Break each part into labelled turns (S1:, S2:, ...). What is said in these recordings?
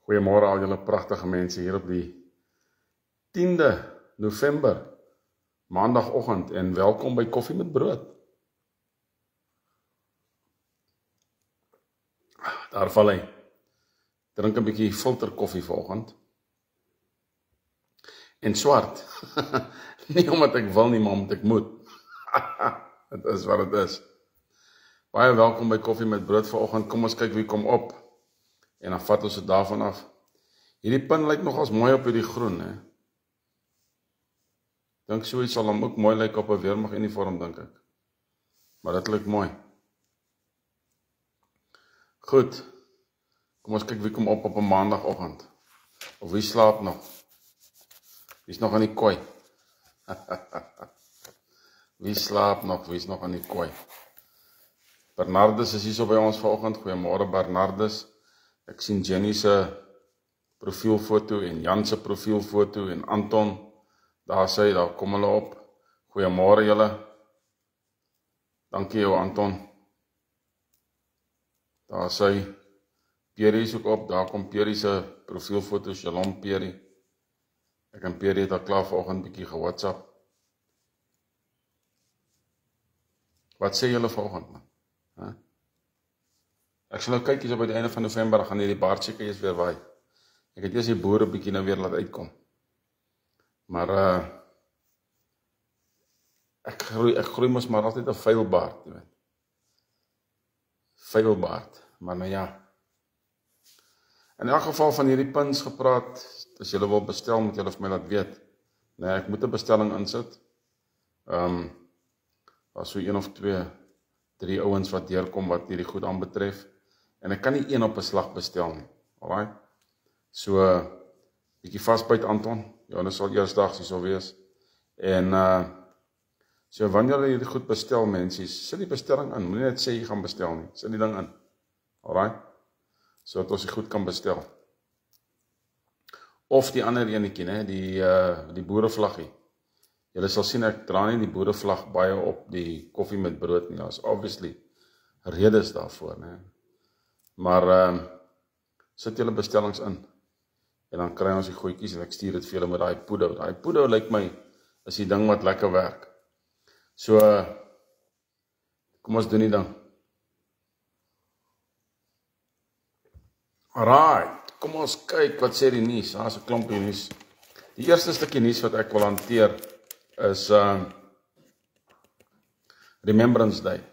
S1: Goeiemôre al julle pragtige mense hier op die 10de November, maandagoggend en welkom by Koffie met Brood. Daar val hy. Drink 'n bietjie filter koffie vanoggend. En swart. Nie omdat ek wil nie, maar omdat ek moet. Dit is wat dit is. Baie welkom by Koffie met Brood vanoggend. Kom ons kyk wie kom op. En dan vat ons dit daarvan af. Hierdie pin lyk nogals mooi op hierdie groen, hè. Dink soiets sal hom ook mooi lyk op 'n weermaguniform, dink ek. Maar dit lyk mooi. Goed. Kom ons kyk wie kom op 'n maandagoggend. Of wie slaap nog? Wie's nog aan die kooi? Wie slaap nog? Wie's nog aan die kooi? Bernardus is hier so by ons vanoggend. Goeiemôre Bernardus. Ek sien Jenny se profielfoto en Jan se profielfoto en Anton. Daar kom hulle op. Goeiemôre julle. Dankie jou Anton. Daar sy. Pierie is ook op. Daar kom Pierie se profielfoto. Shalom Pierie. Ek en Pierie het al klaar vanoggend bietjie ge-WhatsApp. Wat sê julle vanoggend man? Huh? Ek sal nou kyk hier so by die einde van November, gaan hierdie baardseker eers weer waai. Ek het eers die boere bietjie nou weer laat uitkom. Maar ek groei mos maar altyd 'n vuil baard, jy weet. Vuil baard, maar nou ja. In elk geval van hierdie pins gepraat, as julle wil bestel, moet julle vir my laat weet. Nee, ek moet 'n bestelling insit. As so 1 of 2, 3 ouens wat deurkom wat hierdie goed aanbetref. En ek kan nie een op 'n slag bestel nie. Alright? So, bietjie vasbyt Anton. Johannes sal eersdags hier sal wees. En so wanneer jy hierdie goed bestel mense, sit die bestelling in. Moenie net sê jy gaan bestel nie. Sit die ding in. Alright? So dat ons die goed kan bestel. Of die ander enetjie, né, die boerevlaggie. Julle sal sien ek dra nie die boerevlag baie op die koffie met brood nie. Daar's obviously redes daarvoor, né. Maar sit julle bestellings in. En dan kry ons die goedjies en ek stuur dit vir julle met daai poedou. Daai poedou lyk my is die ding wat lekker werk. So kom ons doen die ding. Alright, kom ons kyk wat sê die nuus. Daar's 'n klompie nuus. Die eerste stukkie nuus wat ek wil hanteer is Remembrance Day.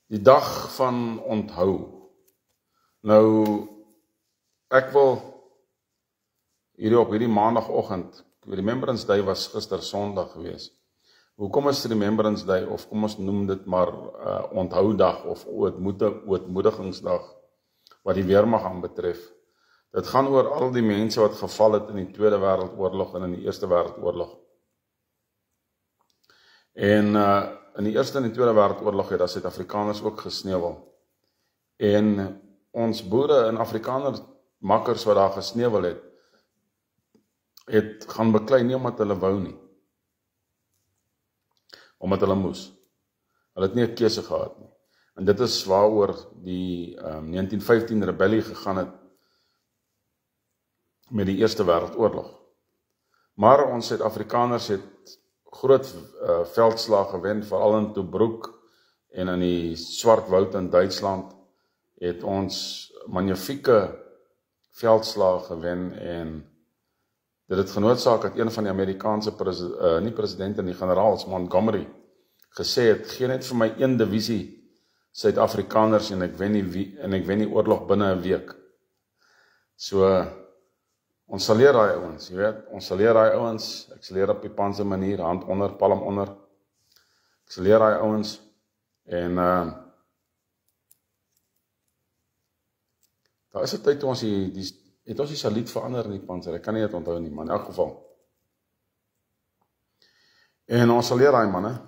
S1: Die dag van onthou. Nou, ek wil hierdie maandagoggend, Remembrance Day was gister Sondag gewees. Hoekom is Remembrance Day, of kom ons noem dit maar onthoudag, of ootmoedigingsdag, wat die weermag aanbetref. Dit gaan oor al die mense wat geval het in die Tweede Wêreldoorlog en in die Eerste Wêreldoorlog. En in die Eerste en die Tweede Wêreldoorlog het daar Suid-Afrikaners ook gesneuwel. En ons boere en Afrikaner makkers wat daar gesneuwel het gaan beklei nie omdat hulle wou nie. Omdat hulle moes. Hulle het nie 'n keuse gehad nie. En dit is waaroor die 1915 rebellie gegaan het met die Eerste Wêreldoorlog. Maar ons Suid-Afrikaners het groot veldslae gewen, veral in Tobruk en in die Swartwoud in Duitsland het ons magnifieke veldslae gewen en dit het genoodsaak dat een van die Amerikaanse nie presidente nie, generaals Montgomery gesê het, gee net vir my 1 divisie Suid-Afrikaners en ek wen die oorlog binne 'n week. So ons sal leer daai ouens, jy weet, ons sal leer daai ouens, ek sal leer op die panse manier, hand onder, palm onder. Ek sal leer daai ouens en daar is 'n tyd toe ons het ons die saliet verander in die panser, ek kan nie dit onthou nie, maar in elk geval. En ons sal leer daai manne,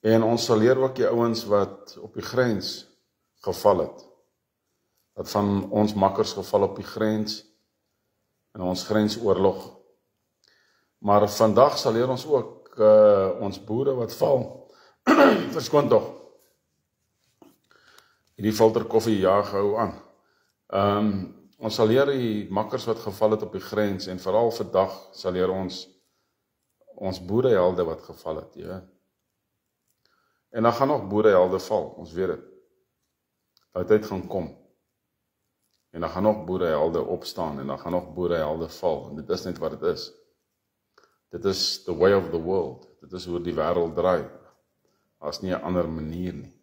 S1: en ons sal leer ook die ouens wat op die grens geval het, wat van ons makkers geval op die grens, in ons grensoorlog. Maar vandag sal leer ons ook ons boere wat val, verskoon tog, hierdie filter koffie jaag hou aan. Ons sal leer die makkers wat geval het op die grens, en veral vandag sal leer ons boerehelde wat geval het, jy weet. En dan gaan nog boerehelde val, ons weet dit. Die tyd gaan kom. En dan gaan nog boerehelde opstaan, en dan gaan nog boerehelde val, en dit is net wat dit is. Dit is the way of the world, dit is hoe die wêreld draai. As nie 'n ander manier nie.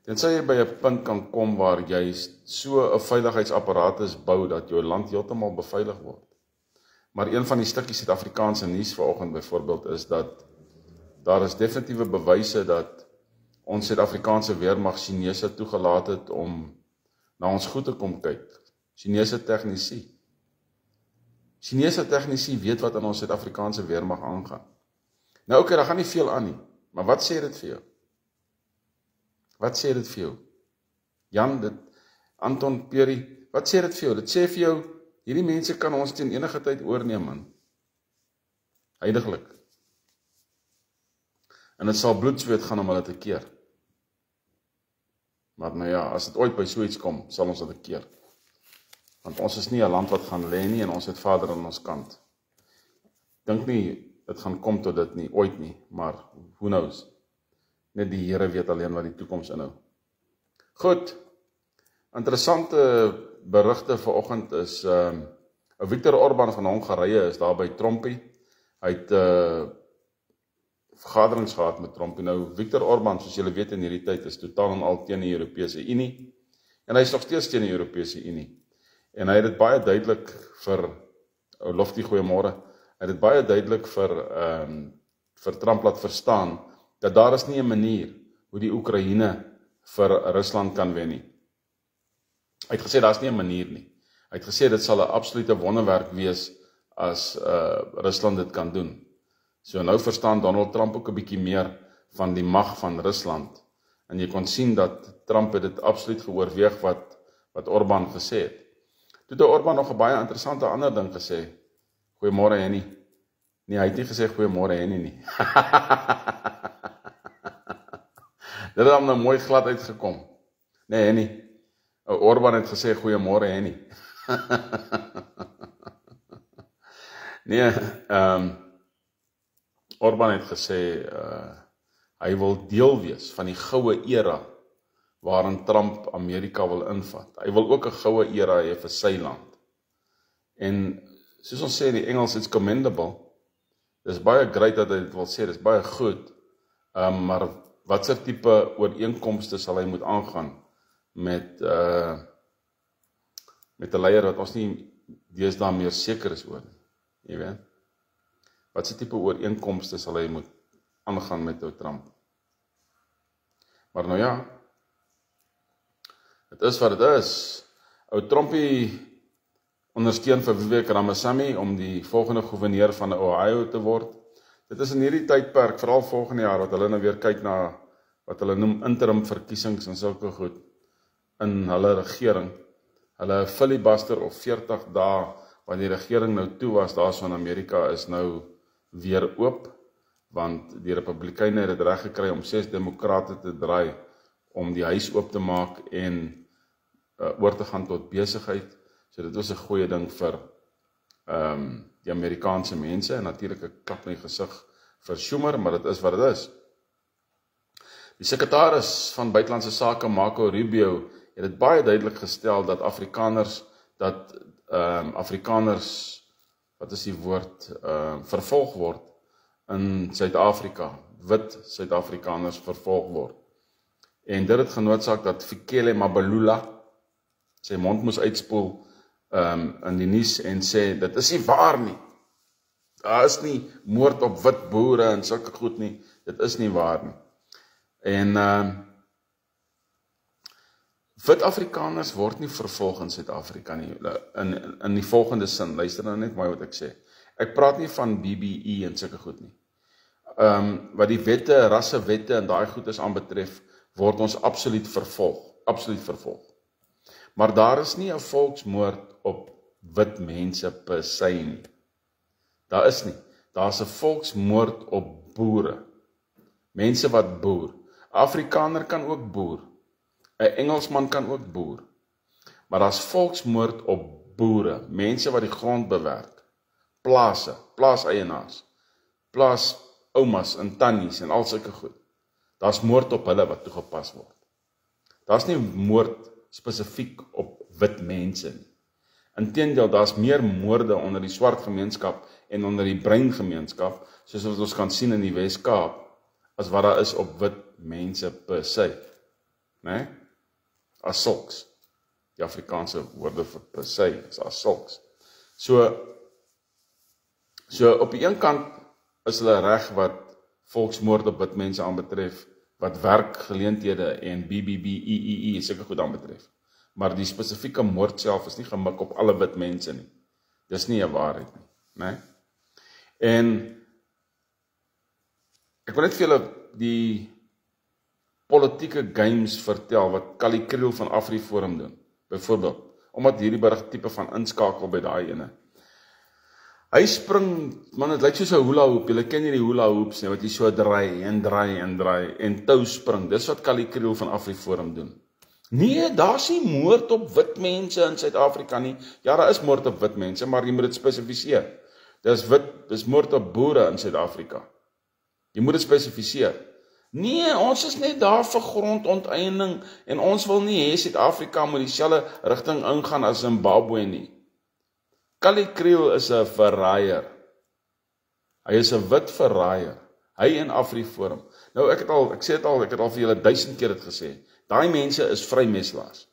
S1: Tensy jy by 'n punt kan kom waar jy so 'n veiligheidsapparatus bou, dat jou land heeltemal beveilig word. Maar een van die stukkies Suid-Afrikaanse nuus vanoggend byvoorbeeld is dat daar is definitiewe bewyse dat ons Suid-Afrikaanse weermag Chinese toegelaat het om na ons goed te kom kyk. Chinese tegnisie. Chinese tegnisie weet wat aan ons Suid-Afrikaanse weermag aangaan. Nou oké, daar gaan nie veel aan nie, maar wat sê dit vir jou? Wat sê dit vir jou? Jan, Anton, Peri, wat sê dit vir jou? Dit sê vir jou, hierdie mense kan ons teen enige tyd oorneem, man. Heiliglik. En dit sal bloedsweet gaan om hulle te keer. Maar nou ja, as dit ooit by so iets kom, sal ons dit keer. Want ons is nie 'n land wat gaan lê nie, en ons het Vader aan ons kant. Dink nie, dit gaan kom tot dit nie, ooit nie, maar who knows? Net die Here weet alleen wat die toekoms inhou. Goed, interessante berigte vanoggend is, Viktor Orban van Hongarije is daar by Trompie. Hy het vergaderings gehad met Trompie. Nou, Viktor Orban, soos julle weet in hierdie tyd, is totaal en al teen die Europese Unie. En hy is nog steeds teen die Europese Unie. En hy het dit baie duidelik vir, Loftie goeiemôre, hy het dit baie duidelik vir Trump laat verstaan, dat daar is nie 'n manier hoe die Oekraïne vir Rusland kan wen nie. Hy het gesê, daar is nie 'n manier nie. Hy het gesê, dit sal 'n absolute wonderwerk wees as Rusland dit kan doen. So nou verstaan Donald Trump ook 'n bietjie meer van die mag van Rusland. En jy kon sien dat Trump het dit absoluut geoorweeg wat Orban gesê het. Toe het Orban nog 'n baie interessante ander ding gesê. Goeiemôre Henny. Nee, hy het nie gesê goeiemôre Henny nie. Dit het hom nou mooi glad uitgekom. Nee, Henny. Orban het gesê goeiemôre Henny. Nee, Orban het gesê hy wil deel wees van die goue era waarin Trump Amerika wil invat. Hy wil ook 'n goue era hê vir sy land. En soos ons sê in die Engels, it's commendable. Dis baie great dat hy dit wil sê, dis baie goed. Maar watse tipe ooreenkomste sal hy moet aangaan met 'n leier wat ons nie deesdae meer seker is oor nie. Jy weet? Watse tipe ooreenkomste sal hy moet aangaan met ou Trump? Maar nou ja, dit is wat dit is. Ou Trumpie ondersteun vir Vivek Ramaswamy om die volgende gouverneur van Ohio te word. Dit is in hierdie tydperk, veral volgende jaar, wat hulle nou weer kyk na wat hulle noem interim verkiesings en sulke goed in hulle regering. Hulle filibuster of 40 dae wat die regering nou toe was, daarso in Amerika, is nou weer oop, want die Republikeine het dit reg gekry om 6 demokrate te draai om die huis oop te maak en oor te gaan tot besigheid. So dit was 'n goeie ding vir die Amerikaanse mense, en natuurlik 'n klap in die gesig vir Schumer, maar dit is wat dit is. Die sekretaris van Buitelandse Sake, Marco Rubio, het dit baie duidelik gestel dat Afrikaners, wat is die woord, vervolg word in Suid-Afrika, wit Suid-Afrikaners vervolg word. En dit het genoodsaak dat Fikile Mbalula sy mond moes uitspoel in die nuus en sê, dit is nie waar nie. Daar is nie moord op wit boere en sulke goed nie, dit is nie waar nie. En wit Afrikaners word nie vervolg in Suid-Afrika nie, in die volgende sin, luister nou net mooi wat ek sê. Ek praat nie van BBE en sulke goed nie. Wat die wette, rassewette en daai goed is aanbetref, word ons absoluut vervolg. Maar daar is nie 'n volksmoord op wit mense per se nie. Daar is nie. Daar is 'n volksmoord op boere. Mense wat boer. 'n Afrikaner kan ook boer. 'n Engelsman kan ook boer. Maar daar's volksmoord op boere, mense wat die grond bewerk, plase, plaaseienaars, plaasoumas en tannies en al sulke goed. Daar's moord op hulle wat toegepas word. Daar's nie moord spesifiek op wit mense nie. Inteendeel, daar's meer moorde onder die swart gemeenskap en onder die bruin gemeenskap, soos wat ons kan sien in die Wes-Kaap, as wat daar is op wit mense per se. Nee? As sulks. Die Afrikaanse woorde vir per se is as sulks. So op die een kant is hulle reg wat volksmoord op wit mense aanbetref, wat werkgeleenthede en BBBEE sulke goed aanbetref. Maar die spesifieke moord self is nie gemik op alle wit mense nie. Dis nie 'n waarheid nie, né? En ek wil net vir julle die politieke games vertel wat Kali Kriel van AfriForum doen, byvoorbeeld, omdat hierdie berig tipe van inskakel by daai ene. Hy spring, man, het lyk soos 'n hula hoop. Julle ken hierdie hula hoops nie, wat jy so draai en tou spring. Dis wat Kali Kriel van AfriForum doen. Nee, daar's nie moord op wit mense in Suid-Afrika nie. Ja, daar is moord op wit mense, maar jy moet dit spesifiseer. Dis moord op boere in Suid-Afrika. Jy moet dit spesifiseer. Nee, ons is net daar vir grondonteeneming en ons wil nie hê Suid-Afrika moet dieselfde rigting ingaan as Zimbabwe nie. Kali Kriel is 'n verraaier. Hy is 'n wit verraaier. Hy en AfriForum. Nou ek het al vir julle 1000 keer dit gesê. Daai mense is vrymeslaers.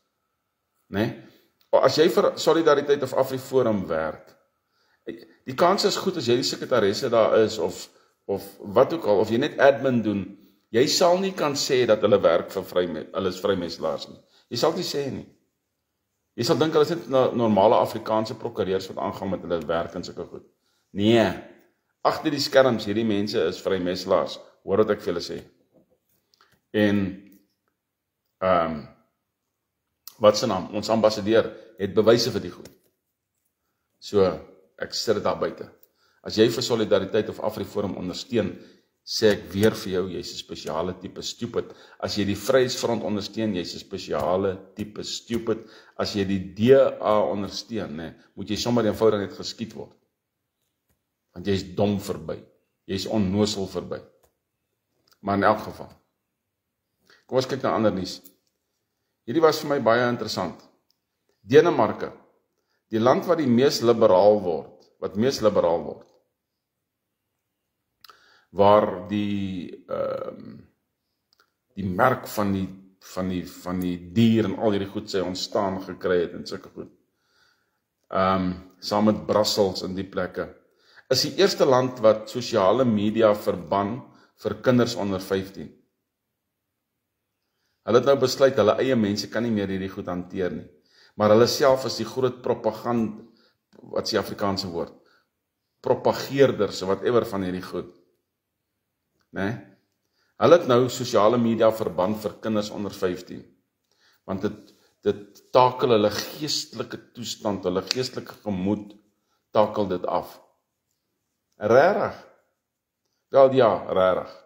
S1: Né? As jy vir Solidariteit of AfriForum werk, die kans is goed as jy die sekretaresse daar is of wat ook al, of jy net admin doen, jy sal nie kan sê dat hulle werk vir hulle is vrymeslaers nie. Jy sal nie sê nie. Jy sal dink hulle is net normale Afrikaanse prokureurs wat aangaan met hulle werk en sulke goed. Nee, agter die skerms, hierdie mense is vrymeslaers, hoor wat ek vir julle sê. En wat se naam? Ons ambassadeur het bewyse vir die goed. So, ek sit dit daar buite. As jy vir Solidariteit of AfriForum ondersteun, sê ek weer vir jou, jy's 'n spesiale tipe stupid. As jy die Vryheidsfront ondersteun, jy's 'n spesiale tipe stupid. As jy die DA ondersteun, nee, moet jy sommer eenvoudig net geskiet word. Want jy's dom verby. Jy's onnosel verby. Maar in elk geval. Kom ons kyk na ander nuus. Hierdie was vir my baie interessant. Denemarke, die land wat mees liberaal word, waar die merk van die dier en al hierdie goed sy ontstaan gekry het en sulke goed. Saam met Brussels in die plekke, is die eerste land wat sosiale media verban vir kinders onder 15. Hulle het nou besluit, hulle eie mense kan nie meer hierdie goed hanteer nie. Maar hulle self is die groot propaganda, wat is die Afrikaanse woord? Propageerders, whatever van hierdie goed. Nee? Hulle het nou sosiale media verban vir kinders onder 15. Want dit takel hulle geestelike toestand, hulle geestelike gemoed, takel dit af. Regtig? Wel ja, regtig.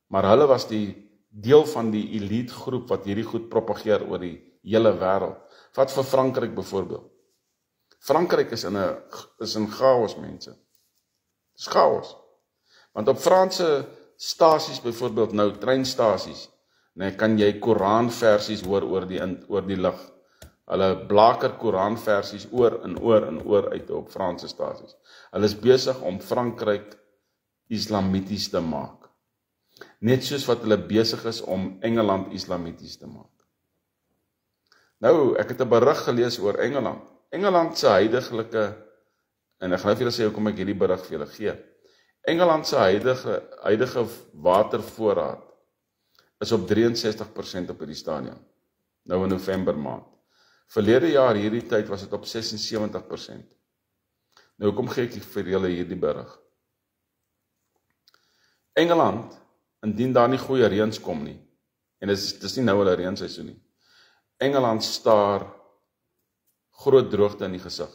S1: Maar hulle was die deel van die elite groep wat hierdie goed propageer oor die hele wêreld. Wat vir Frankryk byvoorbeeld. Frankryk is in chaos, mense. Dis chaos. Want op Franse stasies byvoorbeeld nou, treinstasies, nee, kan jy Koranversies hoor oor die lug. Hulle blaker Koranversies oor en oor uit op Franse stasies. Hulle is besig om Frankryk islamities te maak. Net soos wat hulle besig is om Engeland islamities te maak. Nou, ek het 'n berig gelees oor Engeland. Engeland se huidige, en ek gaan vir julle sê hoekom ek hierdie berig vir julle gee. Engeland se huidige watervoorraad is op 63% op hierdie stadium. Nou in November maand. Verlede jaar hierdie tyd was dit op 76%. Nou hoekom gee ek vir julle hierdie berig? Engeland, indien daar nie goeie reëns kom nie, en dis nie nou hulle reënseisoen nie, Engeland staar groot droogte in die gesig.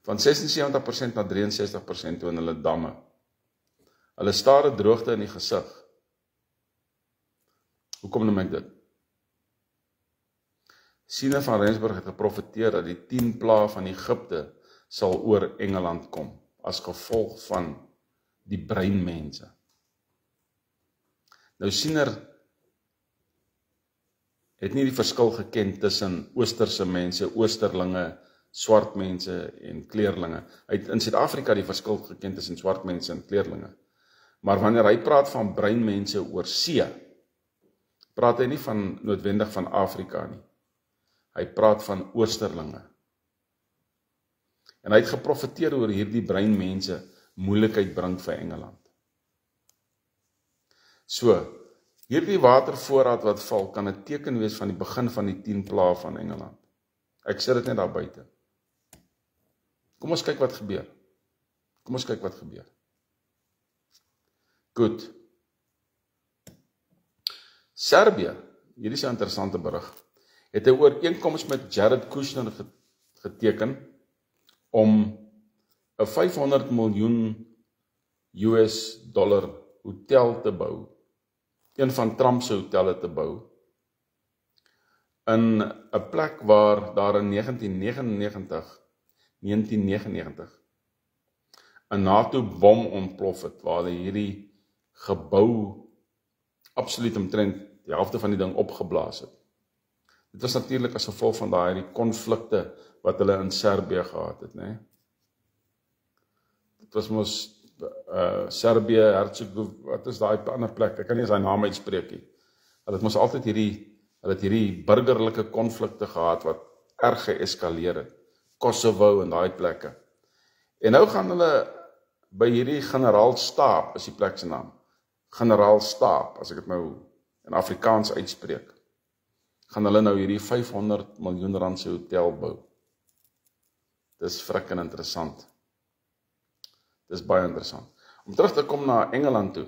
S1: Van 76% na 63% toe in hulle damme. Hulle staar 'n droogte in die gesig. Hoekom noem ek dit? Siener van Rensburg het geprofeteer dat die 10 plaae van Egipte sal oor Engeland kom, as gevolg van die breinmense. Nou Siener het nie die verskil geken tussen oosterse mense, oosterlinge, swart mense en kleerlinge. Hy het in Suid-Afrika die verskil geken tussen swart mense en kleerlinge. Maar wanneer hy praat van breinmense oor see, praat hy nie van noodwendig van Afrika nie. Hy praat van oosterlinge. En hy het geprofeteer oor hierdie breinmense moeilikheid bring vir Engeland. So, hierdie watervoorraad wat val, kan 'n teken wees van die begin van die 10 plaae van Engeland. Ek sê dit net daar buite. Kom ons kyk wat gebeur. Kom ons kyk wat gebeur. Goed. Servië, hierdie is 'n interessante berig, het 'n ooreenkoms met Jared Kushner geteken om 'n 500 miljoen US$ hotel te bou, een van Trump se hotelle te bou, in 'n plek waar daar in 1999 'n NATO-bom ontplof het, waar hierdie gebou absoluut omtrent die helfte van die ding opgeblaas het. Dit was natuurlik as gevolg van daai konflikte wat hulle in Servië gehad het, né? Dit was mos Servië, Herzegovina, wat is daai ander plek? Ek kan nie sy naam uitspreek nie. Hulle het mos altyd hierdie burgerlike konflikte gehad wat erg geeskaleer het. Kosovo en daai plekke. En nou gaan hulle by hierdie generaalstaap, is die plek se naam. Generaalstaap, as ek dit nou in Afrikaans uitspreek, gaan hulle nou hierdie 500 miljoen rand se hotel bou. Dis frikking interessant. Dis baie interessant. Om terug te kom na Engeland toe.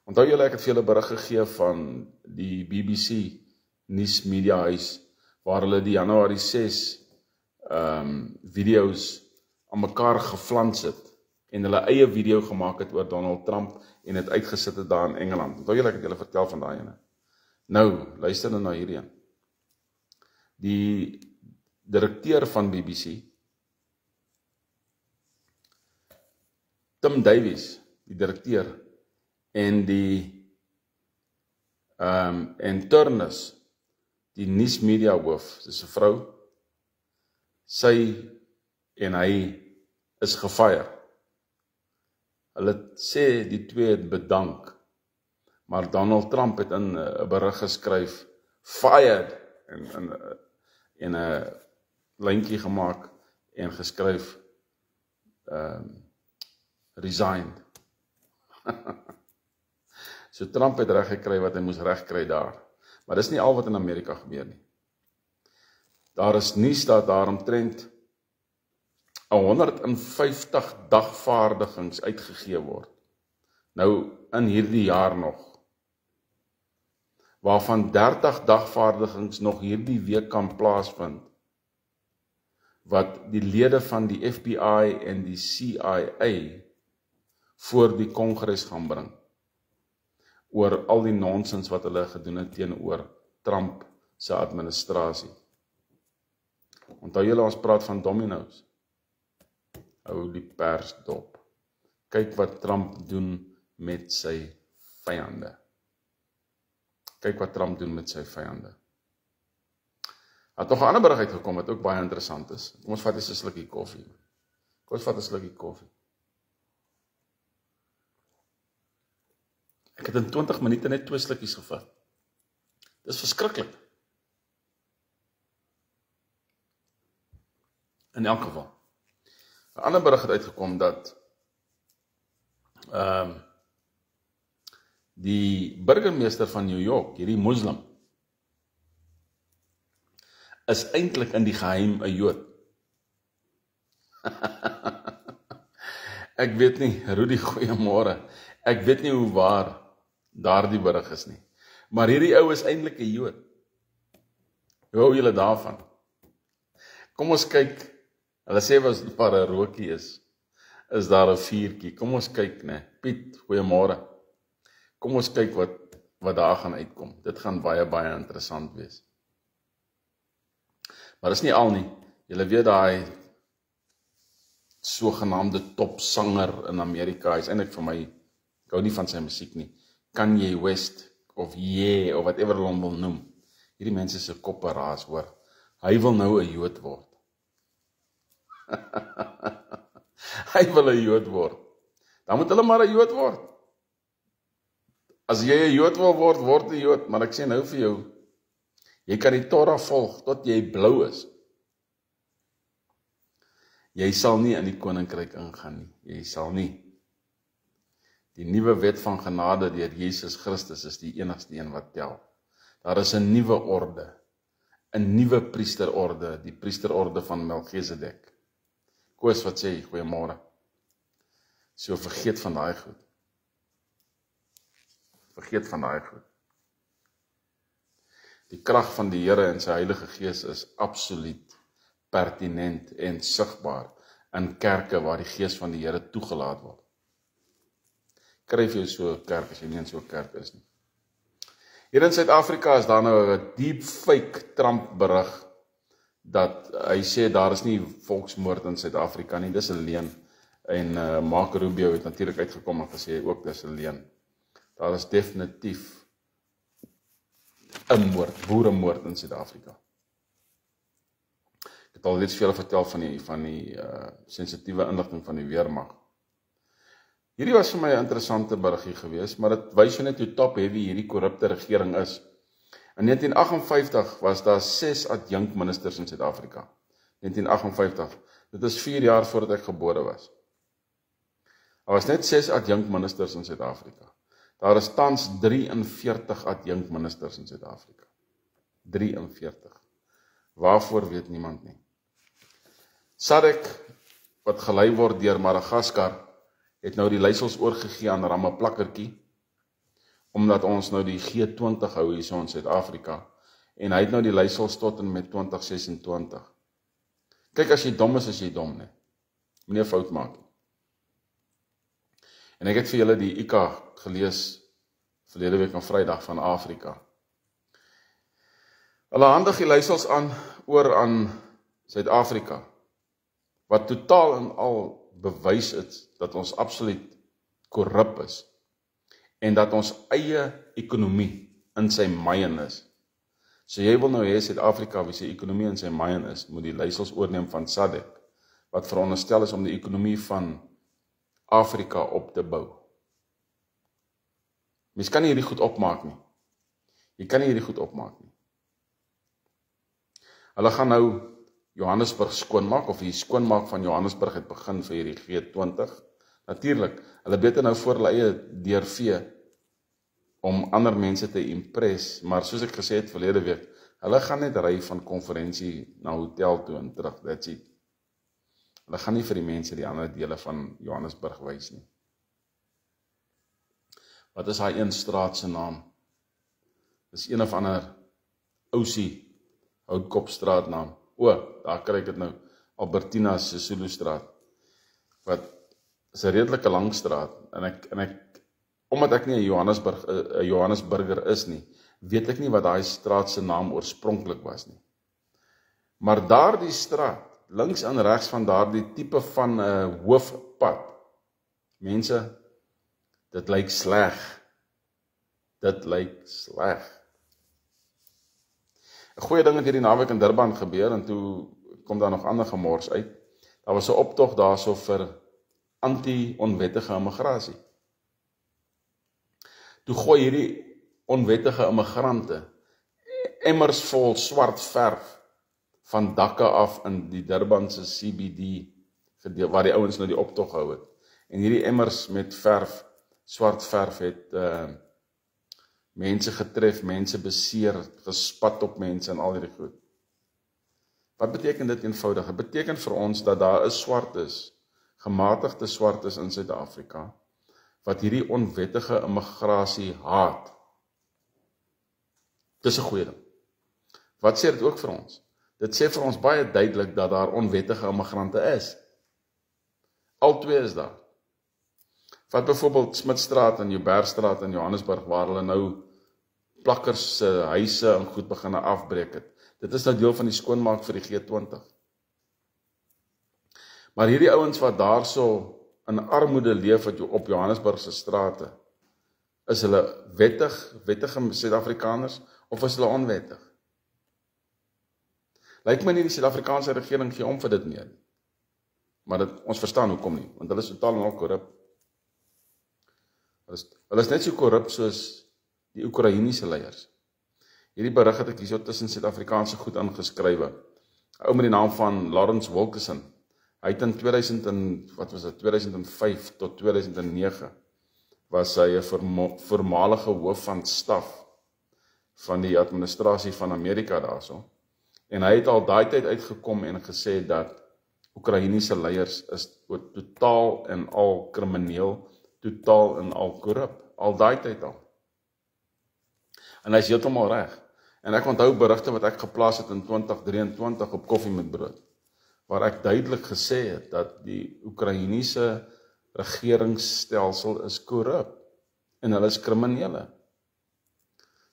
S1: Onthou julle, ek het vir julle berig gegee van die BBC nuusmediahuis, waar hulle die Januarie 6 video's aan mekaar geflans het, en hulle eie video gemaak het oor Donald Trump, en het uitgesit het daar in Engeland. Onthou julle, ek het julle vertel van daai ene. Nou, luister nou na hierdie een. Die direkteur van BBC, Tim Davies, die direkteur, en en Turnus, die nuusmedia hoof, dis 'n vrou, sy en hy is gefire. Hulle sê die twee het bedank, maar Donald Trump het in 'n berig geskryf, fired, en 'n lyntjie gemaak, en geskryf, resigned. So Trump het reg gekry wat hy moes reg kry daar. Maar dis nie al wat in Amerika gebeur nie. Daar is nuus dat daar omtrent 150 dagvaardigings uitgegee word. Nou in hierdie jaar nog. Waarvan 30 dagvaardigings nog hierdie week kan plaasvind. Wat die lede van die FBI en die CIA voor die Kongres gaan bring. Oor al die nonsens wat hulle gedoen het teenoor Trump se administrasie. Onthou julle, ons praat van domino's. Hou die pers dop. Kyk wat Trump doen met sy vyande. Kyk wat Trump doen met sy vyande. Het nog 'n ander berig uitgekom wat ook baie interessant is. Kom ons vat eens 'n slukkie koffie. Ek het in 20 minute net 2 slukkies gevat. Dis verskriklik. In elk geval. 'n ander berig het uitgekom dat die burgemeester van New York, hierdie moslim, is eintlik in die geheim 'n Jood. Ek weet nie, Rudy, goeiemôre. Ek weet nie hoe waar daardie berig is nie. Maar hierdie ou is eintlik 'n Jood. Hoe hou julle daarvan? Kom ons kyk. Hulle sê as daar 'n rookie is daar 'n vuurtjie. Kom ons kyk, né? Piet, goeiemôre. Kom ons kyk wat daar gaan uitkom. Dit gaan baie interessant wees. Maar dis nie al nie. Julle weet daai sogenaamde topsanger in Amerika, hy is eintlik vir my, ek hou nie van sy musiek nie, Kanye West, of Ye, of whatever hulle hom wil noem. Hierdie mense se koppe raas, hoor. Hy wil nou 'n Jood word. Hy wil 'n Jood word. Dan moet hulle maar 'n Jood word. As jy 'n Jood wil word, word 'n Jood, maar ek sê nou vir jou, jy kan die Torah volg tot jy blou is. Jy sal nie in die koninkryk ingaan nie. Jy sal nie. Die nuwe wet van genade deur Jesus Christus is die enigste een wat tel. Daar is 'n nuwe orde, 'n nuwe priesterorde, die priesterorde van Melchizedek. Koos, wat sê jy? Goeiemôre. So vergeet van daai goed. Vergeet van daai goed. Die krag van die Here en sy Heilige Gees is absoluut pertinent en sigbaar in kerke waar die Gees van die Here toegelaat word. Kryf jou so 'n kerk as jy nie in so 'n kerk is nie. Hier in Suid-Afrika is daar nou 'n deepfake Trump berig dat hy sê daar is nie volksmoord in Suid-Afrika nie, dis 'n leuen. En Marco Rubio het natuurlik uitgekom en gesê ook dis 'n leuen. Daar is definitief 'n moord, boeremoord in Suid-Afrika. Ek het al reeds vir julle vertel van die sensitiewe inligting van die weermag. Hierdie was vir my 'n interessante berigie geweest, maar dit wys jou net hoe top heavy hierdie korrupte regering is. In 1958 was daar 6 adjunkministers in Suid-Afrika. 1958. Dit is 4 jaar voordat ek gebore was. Daar was net 6 adjunkministers in Suid-Afrika. Daar is tans 43 adjunkministers in Suid-Afrika. 43. Waarvoor weet niemand nie. SADC, wat gelei word deur Madagaskar, het nou die leiersels oorgegee aan Ramaplakkertjie, omdat ons nou die G20 hou hier so in Suid-Afrika, en hy het nou die leiersels tot en met 2026. Kyk, as jy dom is jy dom, nee. Moenie 'n fout maak. En ek het vir julle die ICA gelees verlede week aan Vrydag van Afrika. Hulle handig die leiersels oor aan Suid-Afrika, wat totaal en al bewys het dat ons absoluut korrup is en dat ons eie ekonomie in sy myn is. So jy wil nou hê Suid-Afrika wie sy ekonomie in sy myn is, moet die leiersels oorneem van SADC, wat veronderstel is om die ekonomie van Afrika op te bou. Mens kan nie hierdie goed opmaak nie. Jy kan nie hierdie goed opmaak nie. Hulle gaan nou Johannesburg skoonmaak, of die skoonmaak van Johannesburg het begin vir hierdie G20. Natuurlik, hulle beter nou voor hulle eie deurvee om ander mense te impress, maar soos ek gesê het verlede week, hulle gaan net ry van konferensie na hotel toe en terug, that's it. Hulle gaan nie vir die mense die ander dele van Johannesburg wys nie. Wat is daai een straat se naam? Dis een of ander ousie Houtkopstraat naam. Daar kry ek dit nou, Albertina Sisulu straat, wat is 'n redelike lang straat, en ek omdat ek nie 'n Johannesburger is nie, weet ek nie wat daai straat se naam oorspronklik was nie. Maar daardie straat, links en regs van daardie tipe van 'n hoofpad, mense, dit lyk sleg. Dit lyk sleg. 'n Goeie ding het hierdie naweek in Durban gebeur, en toe kom daar nog ander gemors uit. Daar was 'n optog daarso vir anti-onwettige immigrasie. Toe gooi hierdie onwettige immigrante emmers vol swart verf van dakke af in die Durbanse CBD, waar die ouens nou die optog hou het. En hierdie emmers met verf, swart verf het mense getref, mense beseer, gespat op mense en al hierdie goed. Wat beteken dit eenvoudig? Dit beteken vir ons dat daar 'n swartes, gematigde swartes in Suid-Afrika, wat hierdie onwettige immigrasie haat. Dis 'n goeie ding. Wat sê dit ook vir ons? Dit sê vir ons baie duidelik dat daar onwettige immigrante is. Al twee is daar. Vat byvoorbeeld Smitstraat en Joubertstraat in Johannesburg, waar hulle nou plakkers se huise en goed begin afbreek het. Dit is nou deel van die skoonmaak vir die G20. Maar hierdie ouens wat daarso in armoede leef op Johannesburg se strate, is hulle wettige Suid-Afrikaners of is hulle onwettig? Lyk my nie die Suid-Afrikaanse regering gee om vir dit meer. Maar ons verstaan hoekom nie, want hulle is totaal en al korrup. Hulle is net so korrup soos die Oekraïense leiers. Hierdie berig het ek hierso tussen Suid-Afrikaanse goed ingeskrywe. 'n Ou met die naam van Lawrence Wilkerson. Hy het in 2005 tot 2009 was hy 'n voormalige hoof van staf van die administrasie van Amerika daarso. En hy het al daai tyd uitgekom en gesê dat Oekraïense leiers is totaal en al krimineel, totaal en al korrup. Al daai tyd al. En hy is heeltemal reg. En ek onthou berigte wat ek geplaas het in 2023 op Koffie met Brood, waar ek duidelik gesê het dat die Oekraïense regeringsstelsel is korrup en hulle is kriminele.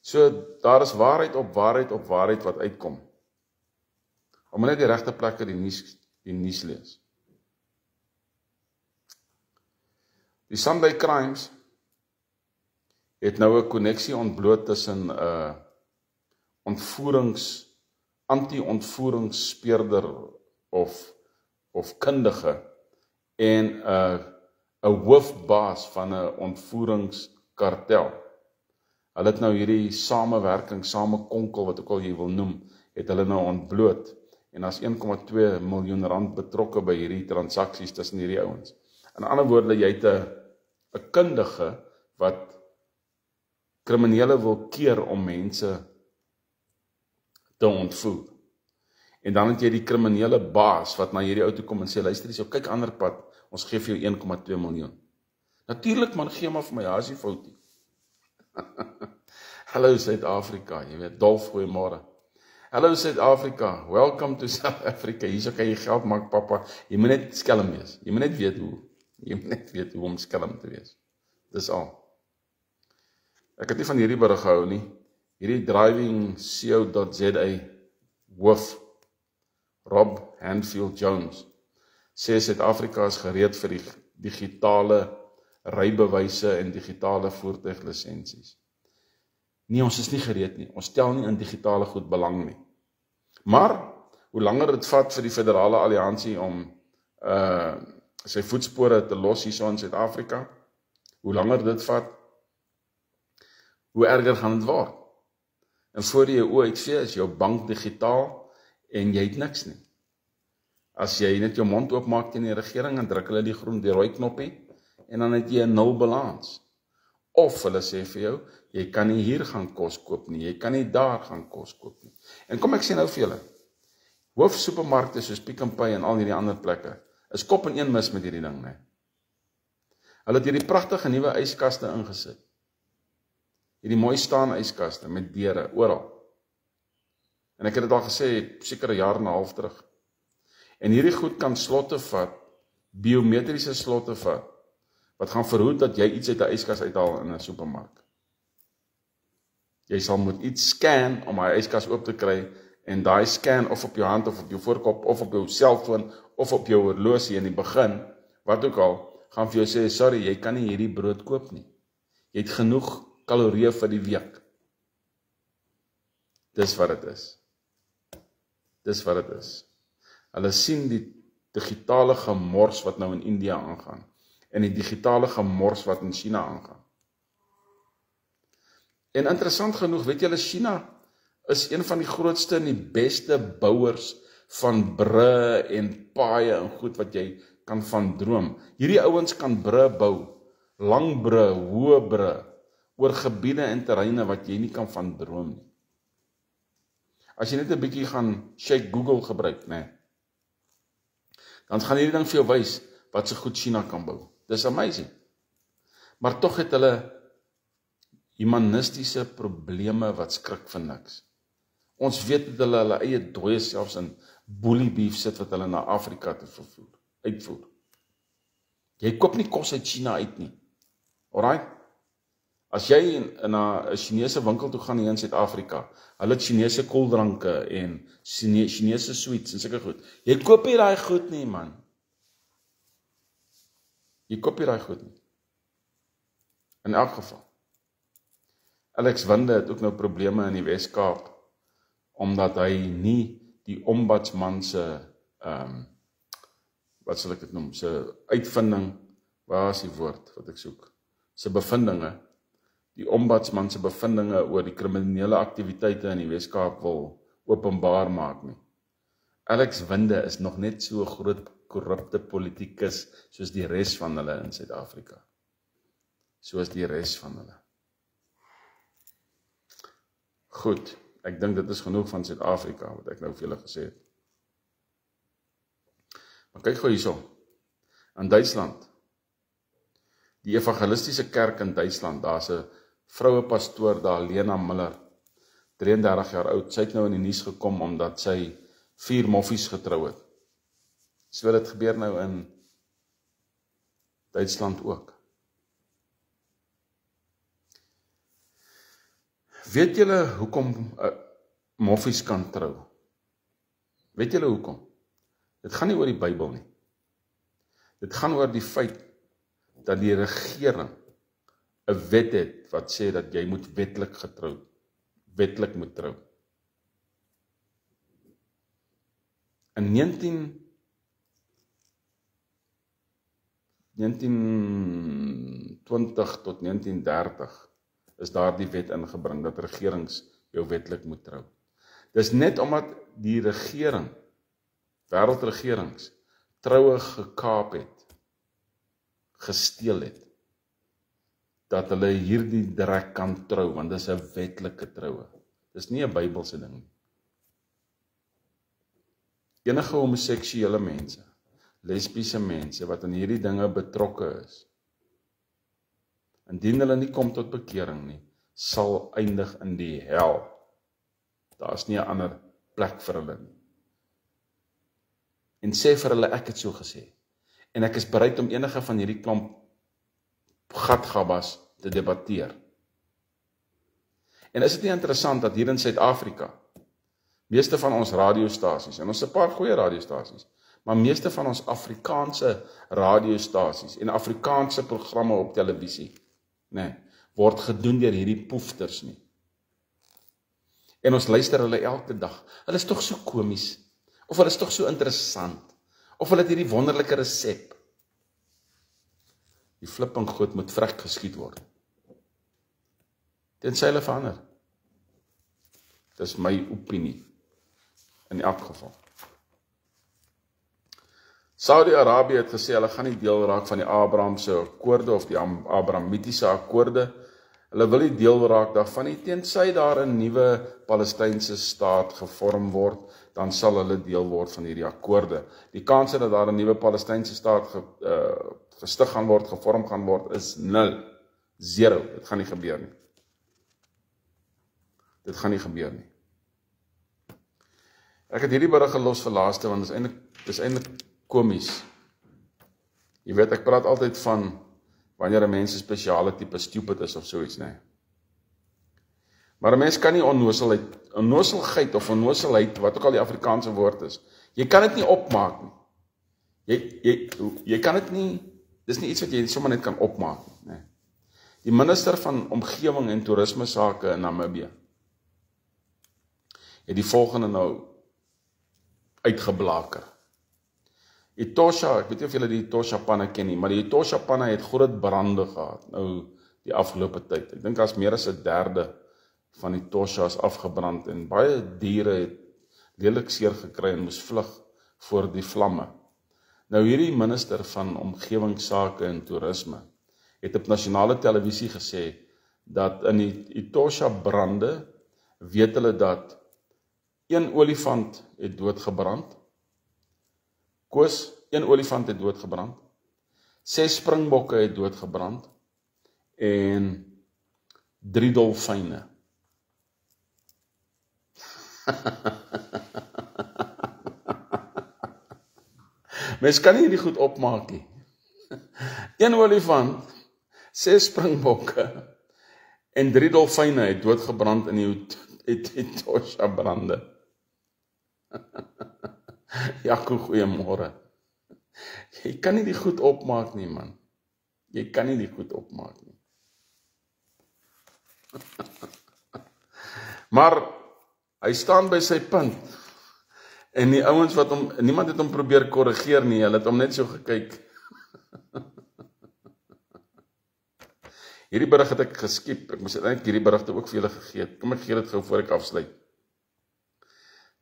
S1: So daar is waarheid op waarheid op waarheid wat uitkom. Om net die regte plekke die nuus lees. Die Sunday Crimes het nou 'n koneksie ontbloot tussen anti-ontvoeringsspeurder of kundige en 'n hoofbaas van 'n ontvoeringskartel. Hulle het nou hierdie samewerking, samekonkel wat ook al jy wil noem, het hulle nou ontbloot. En daar's 1,2 miljoen rand betrokke by hierdie transaksies tussen hierdie ouens. In ander woorde, jy het 'n kundige wat kriminele wil keer om mense te ontvoer. En dan het jy die kriminele baas wat na hierdie ou toe kom en sê, luister hierso, kyk ander pad, ons gee vir jou 1,2 miljoen. Natuurlik man, gee maar vir my, daar is die foutie. Hallo Suid-Afrika, jy weet, Dolf, goeiemôre. Hallo Suid-Afrika, welcome to South Africa. Hierso kan jy geld maak, papa. Jy moet net skelm wees. Jy moet net weet hoe om skelm te wees. Dis al. Ek het nie van hierdie berig gehou nie. Hierdie drivingco.za hoof Rob Handfield Jones sê Suid-Afrika is gereed vir die digitale rybewyse en digitale voertuiglisensies. Nee, ons is nie gereed nie. Ons stel nie in digitale goed belang nie. Maar hoe langer dit vat vir die Federale Alliansie om sy voetspore te los hier so in Suid-Afrika, hoe langer dit vat, hoe erger gaan dit word. En voor jy jou oë uitvee, is jou bank digitaal en jy het niks nie. As jy net jou mond oopmaak teen die regering en druk hulle die rooi knoppie en dan het jy 'n nul balans. Of hulle sê vir jou, jy kan nie hier gaan kos koop nie, jy kan nie daar gaan kos koop nie. En kom ek sê nou vir julle, hoofsupermarkte soos Pick n Pay en al hierdie ander plekke, is kop en een mis met hierdie ding, nee. Hulle het hierdie pragtige nuwe yskaste ingesit. Hierdie mooi staan yskaste met deure oral. En ek het dit al gesê, seker 'n jaar en 'n half terug. En hierdie goed kan slotte vat, biometriese slotte vat, wat gaan verhoed dat jy iets uit 'n yskas uithaal in 'n supermark. Jy sal moet iets scan om hy yskas oop te kry, en daai scan of op jou hand, of op jou voorkop, of op jou selfoon, of op jou horlosie in die begin, wat ook al, gaan vir jou sê, sorry, jy kan nie hierdie brood koop nie. Jy het genoeg kalorieë vir die week. Dis wat dit is. Dis wat dit is. Hulle sien die digitale gemors wat nou in India aangaan, en die digitale gemors wat in China aangaan. En interessant genoeg, weet julle, China is een van die grootste en die beste bouers van brûe en paaie en goed wat jy kan van droom. Hierdie ouens kan brûe bou, lang brûe, hoë brûe, oor gebiede en terreine wat jy nie kan van droom nie. As jy net 'n bietjie gaan shake Google gebruik, nee, dan gaan hierdie ding vir jou wys wat so goed China kan bou. Dis amazing. Maar tog het hulle humanistiese probleme wat skrik vir niks. Ons weet dat hulle eie dooie selfs in bully beef sit wat hulle na Afrika te uitvoer. Jy koop nie kos uit China uit nie. Alright? As jy na 'n Chinese winkel toe gaan hier in Suid-Afrika, hulle het Chinese koeldranke en Chinese sweets en sulke goed. Jy koop nie daai goed nie, man. Jy koop nie daai goed nie. In elk geval. Alex Winde het ook nou probleme in die Wes-Kaap, omdat hy nie die ombudsman se, wat sal ek dit noem, se uitvinding, waar is die woord wat ek soek, se bevindinge, die ombudsman se bevindinge oor die kriminele aktiwiteite in die Wes-Kaap wil openbaar maak nie. Alex Winde is nog net so 'n groot korrupte politikus soos die res van hulle in Suid-Afrika. Soos die res van hulle. Goed, ek dink dit is genoeg van Suid-Afrika, wat ek nou vir julle gesê het. Maar kyk gou hierso, in Duitsland, die evangelistiese kerk in Duitsland, daar's 'n vroue pastoor daar, Lena Miller, 33 jaar oud, sy het nou in die nuus gekom, omdat sy 4 moffies getrou het. So dit gebeur nou in Duitsland ook. Weet julle hoekom moffies kan trou? Weet julle hoekom? Dit gaan nie oor die Bybel nie. Dit gaan oor die feit dat die regering 'n wet het wat sê dat jy moet wetlik moet trou. In 1920 tot 1930 is daar die wet ingebring dat regerings jou wetlik moet trou. Dis net omdat die regering, wêreldregerings, troue gekaap het, gesteel het, dat hulle hierdie direk kan trou, want dis 'n wetlike troue. Dis nie 'n Bybelse ding nie. Enige homoseksuele mense, lesbiese mense wat in hierdie dinge betrokke is, indien hulle nie kom tot bekering nie, sal eindig in die hel. Daar is nie 'n ander plek vir hulle nie. En sê vir hulle, ek het so gesê. En ek is bereid om enige van hierdie klomp gatgabbas te debatteer. En is dit nie interessant dat hier in Suid-Afrika, meeste van ons radiostasies, en ons het 'n paar goeie radiostasies, maar meeste van ons Afrikaanse radiostasies en Afrikaanse programme op televisie, word gedoen deur hierdie poefters nie. En ons luister hulle elke dag. Hulle is tog so komies, of hulle is tog so interessant, of hulle het hierdie wonderlike resep. Die flipping goed moet vrek geskiet word. Tensy hulle verander. Dis my opinie, in elk geval. Saudi-Arabië het gesê, hulle gaan nie deel raak van die Abrahamse akkoorde, of die Abrahamitiese akkoorde. Hulle wil nie deel raak daarvan nie, tensy daar 'n nuwe Palestynse staat gevorm word, dan sal hulle deel word van hierdie akkoorde. Die kans dat daar 'n nuwe Palestynse staat gestig gaan word, gevorm gaan word, is 0. 0. Dit gaan nie gebeur nie. Dit gaan nie gebeur nie. Ek het hierdie berig gelos vir laaste, want dit is eintlik komies. Jy weet, ek praat altyd van wanneer 'n mens 'n spesiale tipe stupid is of so iets, nee. Maar 'n mens kan nie onnoselheid of onnoselheid, wat ook al die Afrikaanse woord is, jy kan dit nie opmaak nie. Jy kan dit nie, dis nie iets wat jy sommer net kan opmaak nie, nee. Die minister van Omgewing en Toerisme Sake in Namibië het die volgende nou uitgeblaker. Etosha, ek weet nie of julle die Etosha panne ken nie, maar die Etosha panne het groot brande gehad, nou die afgelope tyd. Ek dink as meer as 1/3 van die Etoshas afgebrand, en baie diere het lelik seer gekry en moes vlug voor die vlamme. Nou hierdie minister van Omgewingsake en Toerisme het op nasionale televisie gesê, dat in die Etosha brande, weet hulle dat 1 olifant het doodgebrand, Koos, 1 olifant het doodgebrand, 6 springbokke het doodgebrand, en 3 dolfyne. Mens kan nie hierdie goed opmaak nie. 1 olifant, 6 springbokke, En 3 dolfyne het doodgebrand in die Etosha brande. Jaco, goeiemôre. Jy kan nie die goed opmaak nie, man. Jy kan nie die goed opmaak nie. Maar hy staan by sy punt. En die ouens wat niemand het hom probeer korrigeer nie, hulle het hom net so gekyk. Hierdie berig het ek geskiep. Ek moes eintlik hierdie berigte ook vir julle gegee het. Kom ek gee dit gou voor ek afsluit.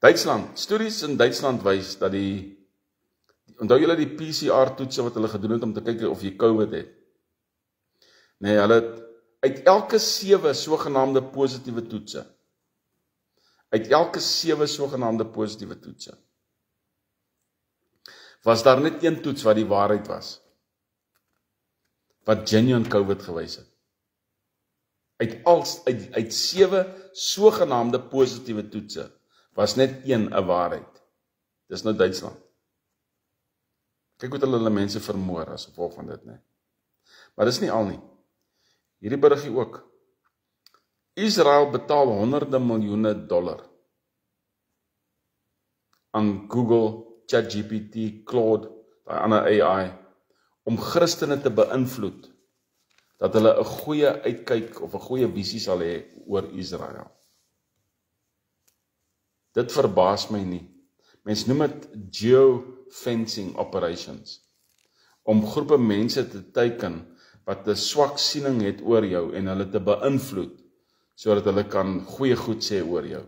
S1: Duitsland, studies in Duitsland wys dat onthou julle die PCR-toetse wat hulle gedoen het om te kyk of jy COVID het? Nee, hulle het uit elke 7 sogenaamde positiewe toetse. Was daar net 1 toets wat die waarheid was. Wat genuine COVID gewys het. Uit 7 sogenaamde positiewe toetse was net 1 'n waarheid. Dis nou Duitsland. Kyk hoe hulle mense vermoor as gevolg van dit, nee. Maar dis nie al nie. Hierdie berigie ook. Israel betaal $100 miljoen aan Google, ChatGPT, Claude, daai ander AI, om Christene te beïnvloed, dat hulle 'n goeie uitkyk of 'n goeie visie sal hê oor Israel. Dit verbaas my nie. Mens noem dit geofencing operations, om groepe mense te teiken wat 'n swak siening het oor jou en hulle te beïnvloed, sodat hulle kan goeie goed sê oor jou.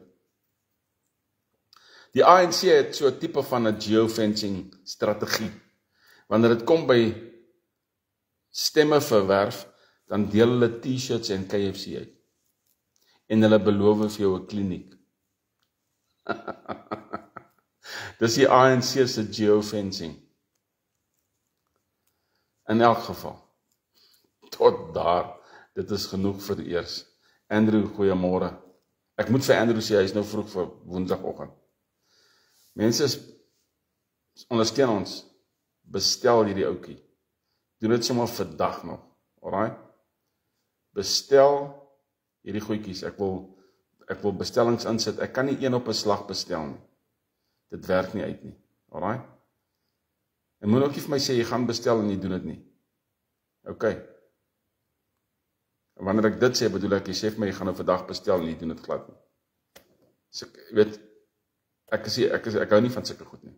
S1: Die ANC het so 'n tipe van 'n geofencing strategie. Wanneer dit kom by stemme verwerf, dan deel hulle T-shirts en KFC uit. En hulle beloof vir jou 'n kliniek. Dis die ANC se geofencing. In elk geval, tot daar, dit is genoeg vir eers. Andrew, goeiemôre. Ek moet vir Andrew sê, hy is nou vroeg vir woensdagoggend. Mense, ondersteun ons, bestel hierdie ouetjie. Doen dit sommer vandag nog, alright? Bestel hierdie goedjies, ek wil bestellings insit, ek kan nie een op 'n slag bestel nie. Dit werk nie uit nie, alright? En moet ook nie vir my sê, jy gaan bestel en jy doen dit nie. Ok. En wanneer ek dit sê, bedoel ek, jy sê vir my, jy gaan nou vandag bestel en jy doen dit glad nie. So, jy weet, ek hou nie van sulke goed nie.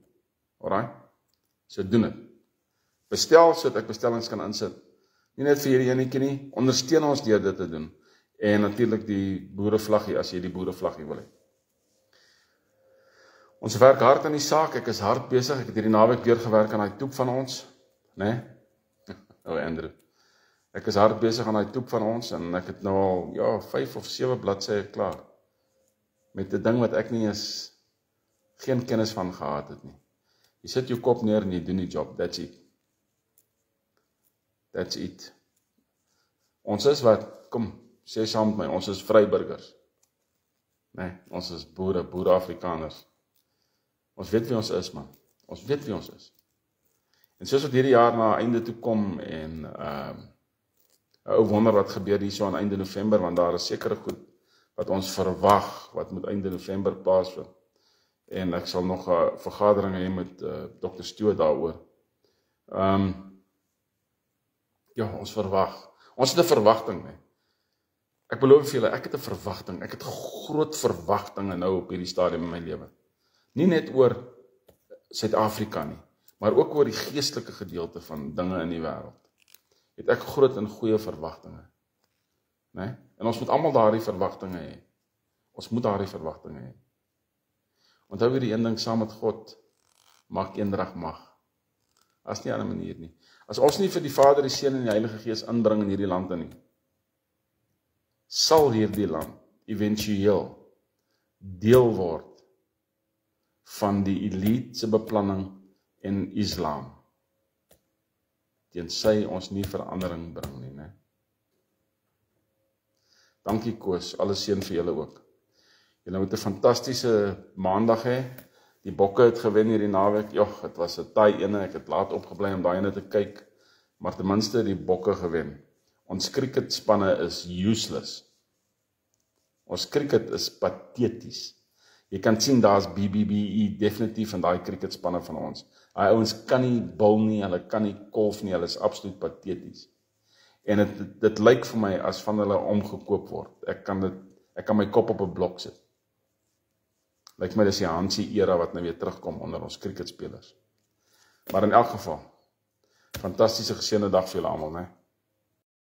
S1: Alright? So doen dit. Bestel, sodat ek bestellings kan insit. Nie net vir hierdie enetjie nie, ondersteun ons deur dit te doen. En natuurlik die boerevlaggie, as jy die boerevlaggie wil hê. Ons werk hard aan die saak, ek is hard besig, ek het hierdie naweek weer gewerk aan die toep van ons, né? Andrew. Ek is hard besig aan die toep van ons, en ek het nou al, 5 of 7 bladsye klaar, met 'n ding wat ek nie eens geen kennis van gehad het nie. Jy sit jou kop neer en jy doen die job, that's it. That's it. Ons is wat, kom, sê saam met my, ons is vryburgers. Nee, ons is boere Afrikaners. Ons weet wie ons is, man. Ons weet wie ons is. En soos wat hierdie jaar na einde toe kom, en 'n ou wonder wat gebeur hier so aan einde November, want daar is sekere goed wat ons verwag, wat moet einde November plaasvind. En ek sal nog 'n vergadering hê met Dr. Stuart daaroor. Ja, ons verwag. Ons het 'n verwagting, nee. Ek beloof vir julle, ek het 'n verwagting. Ek het groot verwagtinge nou op hierdie stadium in my lewe. Nie net oor Suid-Afrika nie, maar ook oor die geestelike gedeelte van dinge in die wêreld. Het ek groot en goeie verwagtinge. Nee? En ons moet almal daardie verwagtinge hê. Ons moet daardie verwagtinge hê. Onthou hierdie een ding, saam met God maak eendrag mag. As nie 'n ander manier nie. As ons nie vir die Vader, die Seun en die Heilige Gees inbring in hierdie land nie, sal hierdie land éventueel deel word van die elite se beplanning en Islam. Tensy ons nie verandering bring nie, né? Dankie Koos, alles seën vir julle ook. Julle moet 'n fantastiese maandag hê. Die bokke het gewen hierdie naweek. Jogg, dit was 'n taai ene. Ek het laat opgebly om daai ene te kyk, maar ten minste die bokke gewen. Ons cricketspanne is useless. Ons cricket is pateties. Jy kan sien daar's BBBE definitief in daai cricketspanne van ons. Daai ouens kan nie bul nie, hulle kan nie kolf nie, hulle is absoluut pateties. En dit lyk vir my as van hulle omgekoop word. Ek kan my kop op 'n blok sit. Lyk my dis die Hansie era wat nou weer terugkom onder ons cricketspelers. Maar in elk geval, fantastiese geseënde dag vir julle almal, né?